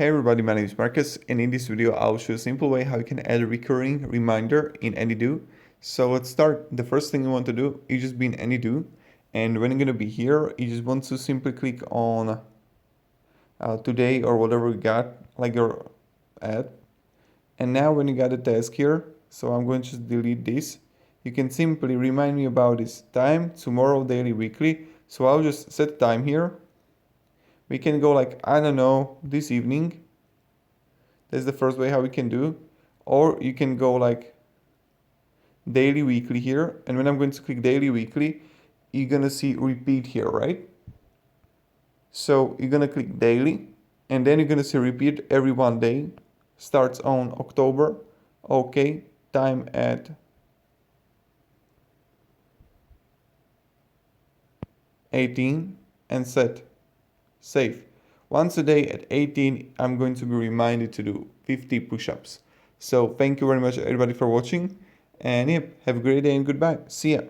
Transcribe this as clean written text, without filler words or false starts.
Hey everybody, my name is Marcus, and in this video I'll show you a simple way how you can add a recurring reminder in Any.do. So let's start. The first thing you want to do is just be in Any.do, and when you're going to be here, you just want to simply click on today or whatever you got, like your ad. And now when you got a task here, so I'm going to just delete this, you can simply remind me about this time, tomorrow, daily, weekly. So I'll just set time here. We can go like, I don't know, this evening. That's the first way how we can do. Or you can go like daily, weekly here. And when I'm going to click daily, weekly, you're going to see repeat here, right? So you're going to click daily. And then you're going to see repeat every one day. Starts on October. Okay. Time at 18 and set. Save. Once a day at 18, I'm going to be reminded to do 50 push-ups. So thank you very much everybody for watching, and yep, have a great day and goodbye. See ya.